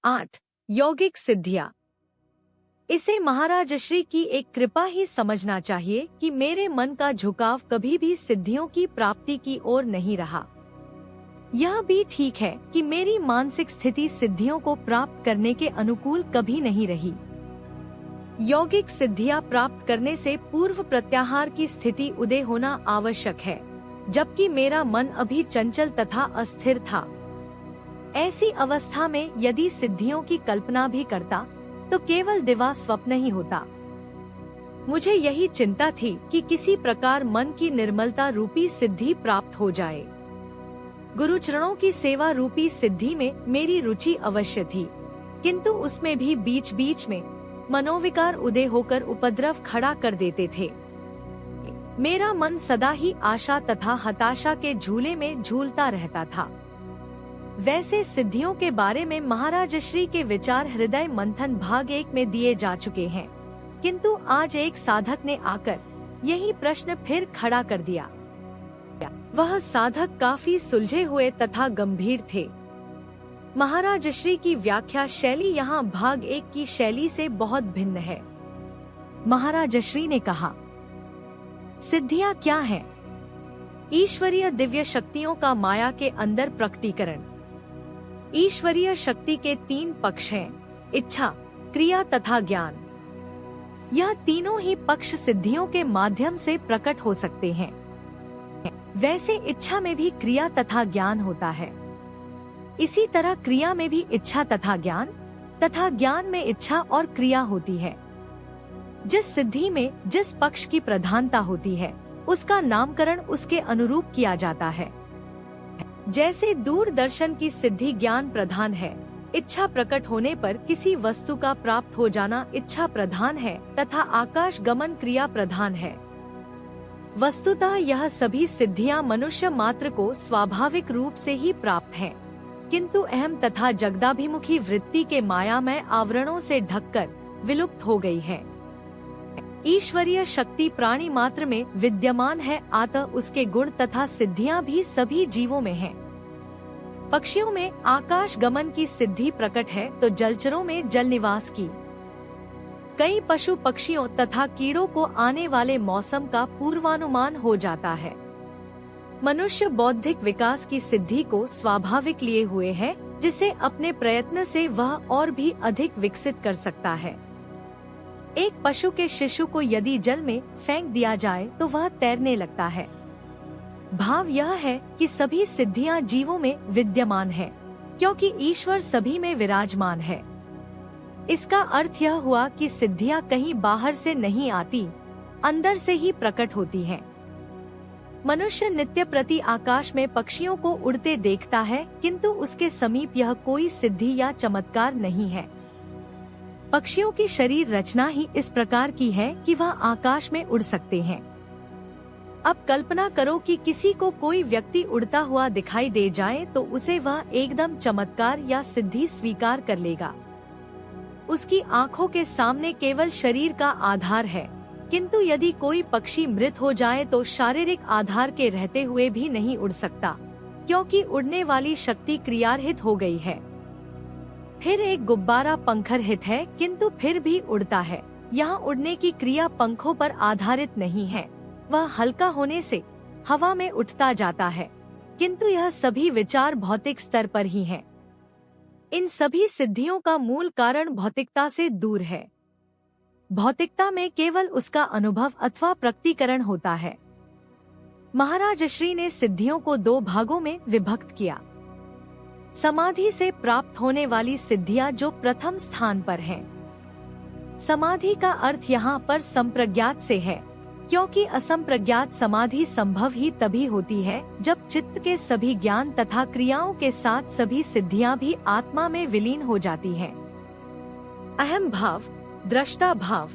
8. यौगिक सिद्धियां। इसे महाराज श्री की एक कृपा ही समझना चाहिए कि मेरे मन का झुकाव कभी भी सिद्धियों की प्राप्ति की ओर नहीं रहा। यह भी ठीक है कि मेरी मानसिक स्थिति सिद्धियों को प्राप्त करने के अनुकूल कभी नहीं रही। यौगिक सिद्धियां प्राप्त करने से पूर्व प्रत्याहार की स्थिति उदय होना आवश्यक है, जबकि मेरा मन अभी चंचल तथा अस्थिर था। ऐसी अवस्था में यदि सिद्धियों की कल्पना भी करता तो केवल दिवा स्वप्न ही होता। मुझे यही चिंता थी कि किसी प्रकार मन की निर्मलता रूपी सिद्धि प्राप्त हो जाए। गुरुचरणों की सेवा रूपी सिद्धि में मेरी रुचि अवश्य थी, किंतु उसमें भी बीच बीच में मनोविकार उदय होकर उपद्रव खड़ा कर देते थे। मेरा मन सदा ही आशा तथा हताशा के झूले में झूलता रहता था। वैसे सिद्धियों के बारे में महाराज श्री के विचार हृदय मंथन भाग 1 में दिए जा चुके हैं, किंतु आज एक साधक ने आकर यही प्रश्न फिर खड़ा कर दिया। वह साधक काफी सुलझे हुए तथा गंभीर थे। महाराज श्री की व्याख्या शैली यहाँ भाग 1 की शैली से बहुत भिन्न है। महाराज श्री ने कहा, सिद्धियां क्या हैं? ईश्वरीय दिव्य शक्तियों का माया के अंदर प्रकटीकरण। ईश्वरीय शक्ति के 3 पक्ष हैं: इच्छा, क्रिया तथा ज्ञान। यह तीनों ही पक्ष सिद्धियों के माध्यम से प्रकट हो सकते हैं। वैसे इच्छा में भी क्रिया तथा ज्ञान होता है। इसी तरह क्रिया में भी इच्छा तथा ज्ञान में इच्छा और क्रिया होती है। जिस सिद्धि में जिस पक्ष की प्रधानता होती है, उसका नामकरण उसके अनुरूप किया जाता है। जैसे दूरदर्शन की सिद्धि ज्ञान प्रधान है, इच्छा प्रकट होने पर किसी वस्तु का प्राप्त हो जाना इच्छा प्रधान है, तथा आकाश गमन क्रिया प्रधान है। वस्तुतः यह सभी सिद्धियां मनुष्य मात्र को स्वाभाविक रूप से ही प्राप्त हैं, किंतु अहम तथा जगदाभिमुखी वृत्ति के मायामय आवरणों से ढककर विलुप्त हो गई है। ईश्वरीय शक्ति प्राणी मात्र में विद्यमान है, अतः उसके गुण तथा सिद्धियां भी सभी जीवों में हैं। पक्षियों में आकाश गमन की सिद्धि प्रकट है तो जलचरों में जल निवास की। कई पशु पक्षियों तथा कीड़ों को आने वाले मौसम का पूर्वानुमान हो जाता है। मनुष्य बौद्धिक विकास की सिद्धि को स्वाभाविक लिए हुए है, जिसे अपने प्रयत्न से वह और भी अधिक विकसित कर सकता है। एक पशु के शिशु को यदि जल में फेंक दिया जाए तो वह तैरने लगता है। भाव यह है कि सभी सिद्धियां जीवों में विद्यमान है, क्योंकि ईश्वर सभी में विराजमान है। इसका अर्थ यह हुआ कि सिद्धियां कहीं बाहर से नहीं आती, अंदर से ही प्रकट होती हैं। मनुष्य नित्य प्रति आकाश में पक्षियों को उड़ते देखता है, किंतु उसके समीप यह कोई सिद्धि या चमत्कार नहीं है। पक्षियों की शरीर रचना ही इस प्रकार की है कि वह आकाश में उड़ सकते हैं। अब कल्पना करो कि किसी को कोई व्यक्ति उड़ता हुआ दिखाई दे जाए तो उसे वह एकदम चमत्कार या सिद्धि स्वीकार कर लेगा। उसकी आंखों के सामने केवल शरीर का आधार है, किंतु यदि कोई पक्षी मृत हो जाए तो शारीरिक आधार के रहते हुए भी नहीं उड़ सकता, क्योंकि उड़ने वाली शक्ति क्रियारहित हो गई है। फिर एक गुब्बारा पंखरहित है, किंतु फिर भी उड़ता है। यहाँ उड़ने की क्रिया पंखों पर आधारित नहीं है, वह हल्का होने से हवा में उठता जाता है, किंतु यह सभी विचार भौतिक स्तर पर ही हैं। इन सभी सिद्धियों का मूल कारण भौतिकता से दूर है। भौतिकता में केवल उसका अनुभव अथवा प्रकटीकरण होता है। महाराज श्री ने सिद्धियों को 2 भागों में विभक्त किया। समाधि से प्राप्त होने वाली सिद्धियां जो प्रथम स्थान पर हैं। समाधि का अर्थ यहाँ पर संप्रज्ञात से है, क्योंकि असंप्रज्ञात समाधि संभव ही तभी होती है जब चित्त के सभी ज्ञान तथा क्रियाओं के साथ सभी सिद्धियां भी आत्मा में विलीन हो जाती हैं। अहम भाव, दृष्टा भाव,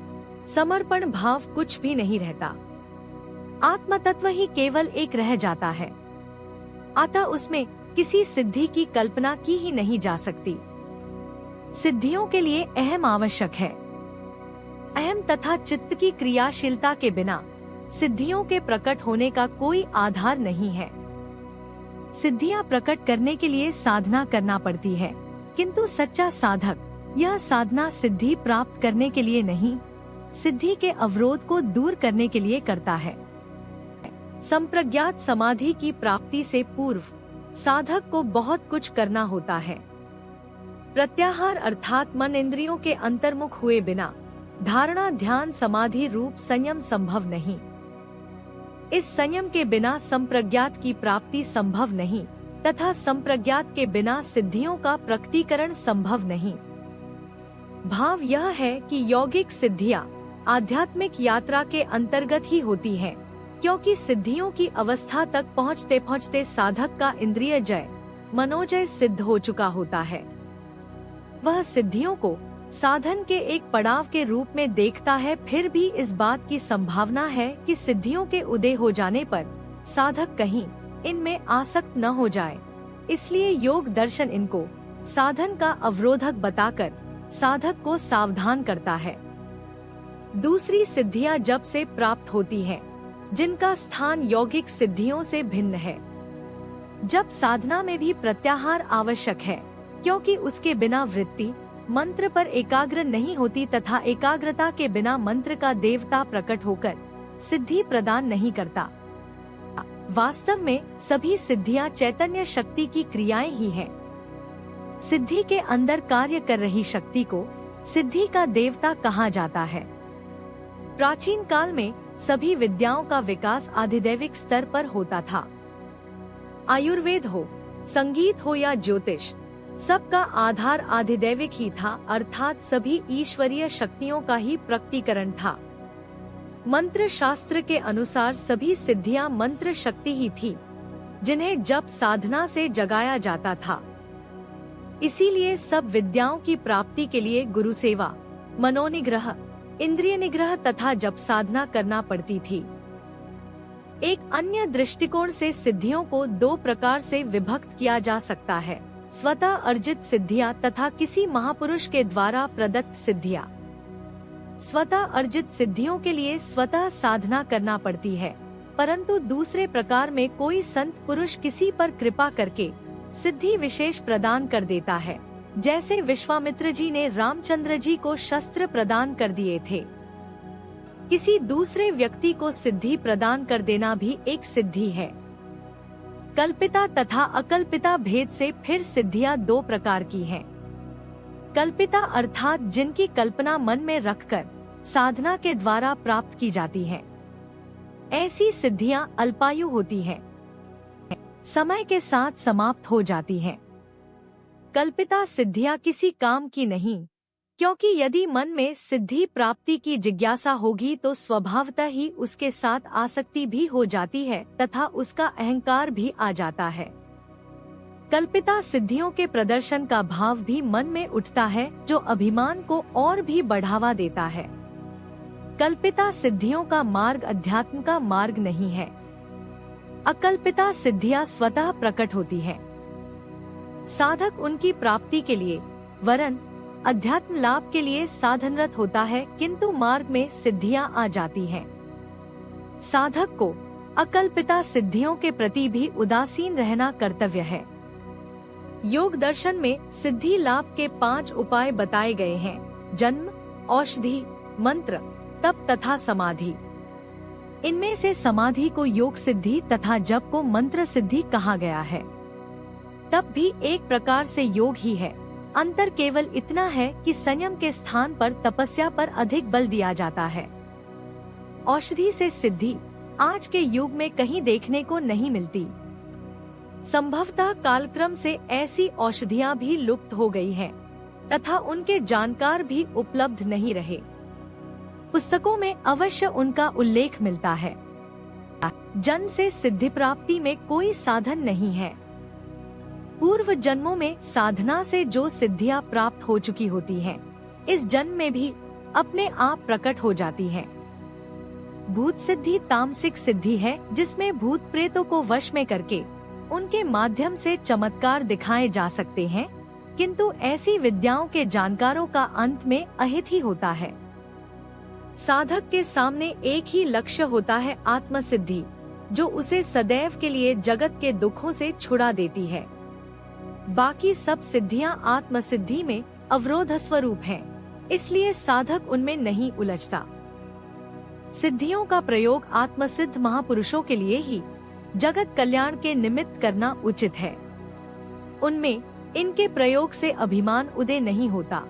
समर्पण भाव कुछ भी नहीं रहता। आत्म तत्व ही केवल एक रह जाता है, अतः उसमें किसी सिद्धि की कल्पना की ही नहीं जा सकती। सिद्धियों के लिए अहम आवश्यक है। अहम तथा चित्त की क्रियाशीलता के बिना सिद्धियों के प्रकट होने का कोई आधार नहीं है। सिद्धियां प्रकट करने के लिए साधना करना पड़ती है, किंतु सच्चा साधक यह साधना सिद्धि प्राप्त करने के लिए नहीं, सिद्धि के अवरोध को दूर करने के लिए करता है। संप्रज्ञात समाधि की प्राप्ति से पूर्व साधक को बहुत कुछ करना होता है। प्रत्याहार अर्थात मन इंद्रियों के अंतर्मुख हुए बिना धारणा ध्यान समाधि रूप संयम संभव नहीं। इस संयम के बिना संप्रज्ञात की प्राप्ति संभव नहीं तथा संप्रज्ञात के बिना सिद्धियों का प्रकटीकरण संभव नहीं। भाव यह है कि यौगिक सिद्धियां आध्यात्मिक यात्रा के अंतर्गत ही होती हैं, क्योंकि सिद्धियों की अवस्था तक पहुँचते पहुँचते साधक का इंद्रिय जय मनोजय सिद्ध हो चुका होता है। वह सिद्धियों को साधन के एक पड़ाव के रूप में देखता है, फिर भी इस बात की संभावना है कि सिद्धियों के उदय हो जाने पर साधक कहीं इनमें आसक्त न हो जाए। इसलिए योग दर्शन इनको साधन का अवरोधक बताकर साधक को सावधान करता है। दूसरी सिद्धियां जब से प्राप्त होती हैं, जिनका स्थान यौगिक सिद्धियों से भिन्न है। जब साधना में भी प्रत्याहार आवश्यक है, क्योंकि उसके बिना वृत्ति मंत्र पर एकाग्र नहीं होती तथा एकाग्रता के बिना मंत्र का देवता प्रकट होकर सिद्धि प्रदान नहीं करता। वास्तव में सभी सिद्धियां चैतन्य शक्ति की क्रियाएं ही हैं। सिद्धि के अंदर कार्य कर रही शक्ति को सिद्धि का देवता कहा जाता है। प्राचीन काल में सभी विद्याओं का विकास आधिदैविक स्तर पर होता था। आयुर्वेद हो, संगीत हो या ज्योतिष, सबका आधार आधिदैविक ही था, अर्थात सभी ईश्वरीय शक्तियों का ही प्रकटीकरण था। मंत्र शास्त्र के अनुसार सभी सिद्धियां मंत्र शक्ति ही थी, जिन्हें जप साधना से जगाया जाता था। इसीलिए सब विद्याओं की प्राप्ति के लिए गुरु सेवा, मनोनिग्रह, इंद्रिय निग्रह तथा जप साधना करना पड़ती थी। एक अन्य दृष्टिकोण से सिद्धियों को दो प्रकार से विभक्त किया जा सकता है, स्वतः अर्जित सिद्धियां तथा किसी महापुरुष के द्वारा प्रदत्त सिद्धियां। स्वतः अर्जित सिद्धियों के लिए स्वतः साधना करना पड़ती है, परंतु दूसरे प्रकार में कोई संत पुरुष किसी पर कृपा करके सिद्धि विशेष प्रदान कर देता है, जैसे विश्वामित्र जी ने रामचंद्र जी को शस्त्र प्रदान कर दिए थे। किसी दूसरे व्यक्ति को सिद्धि प्रदान कर देना भी एक सिद्धि है। कल्पिता तथा अकल्पिता भेद से फिर सिद्धियां दो प्रकार की हैं। कल्पिता अर्थात जिनकी कल्पना मन में रखकर साधना के द्वारा प्राप्त की जाती हैं। ऐसी सिद्धियां अल्पायु होती हैं, समय के साथ समाप्त हो जाती हैं। कल्पिता सिद्धियां किसी काम की नहीं, क्योंकि यदि मन में सिद्धि प्राप्ति की जिज्ञासा होगी तो स्वभावतः ही उसके साथ आसक्ति भी हो जाती है तथा उसका अहंकार भी आ जाता है। कल्पिता सिद्धियों के प्रदर्शन का भाव भी मन में उठता है, जो अभिमान को और भी बढ़ावा देता है। कल्पिता सिद्धियों का मार्ग अध्यात्म का मार्ग नहीं है। अकल्पिता सिद्धियां स्वतः प्रकट होती हैं। साधक उनकी प्राप्ति के लिए वरन अध्यात्म लाभ के लिए साधनरत होता है, किंतु मार्ग में सिद्धियां आ जाती हैं। साधक को अकल्पिता सिद्धियों के प्रति भी उदासीन रहना कर्तव्य है। योग दर्शन में सिद्धि लाभ के 5 उपाय बताए गए हैं: जन्म, औषधि, मंत्र, तप तथा समाधि। इनमें से समाधि को योग सिद्धि तथा जप को मंत्र सिद्धि कहा गया है। तप भी एक प्रकार से योग ही है, अंतर केवल इतना है कि संयम के स्थान पर तपस्या पर अधिक बल दिया जाता है। औषधि से सिद्धि आज के युग में कहीं देखने को नहीं मिलती। संभवतः कालक्रम से ऐसी औषधियां भी लुप्त हो गई हैं तथा उनके जानकार भी उपलब्ध नहीं रहे। पुस्तकों में अवश्य उनका उल्लेख मिलता है। जन्म से सिद्धि प्राप्ति में कोई साधन नहीं है। पूर्व जन्मों में साधना से जो सिद्धियां प्राप्त हो चुकी होती हैं, इस जन्म में भी अपने आप प्रकट हो जाती हैं। भूत सिद्धि तामसिक सिद्धि है, जिसमें भूत प्रेतों को वश में करके उनके माध्यम से चमत्कार दिखाए जा सकते हैं, किंतु ऐसी विद्याओं के जानकारों का अंत में अहित ही होता है। साधक के सामने एक ही लक्ष्य होता है, आत्म सिद्धि, जो उसे सदैव के लिए जगत के दुखों से छुड़ा देती है। बाकी सब सिद्धियां आत्मसिद्धि में अवरोध स्वरूप हैं, इसलिए साधक उनमें नहीं उलझता। सिद्धियों का प्रयोग आत्मसिद्ध महापुरुषों के लिए ही जगत कल्याण के निमित्त करना उचित है। उनमें इनके प्रयोग से अभिमान उदय नहीं होता।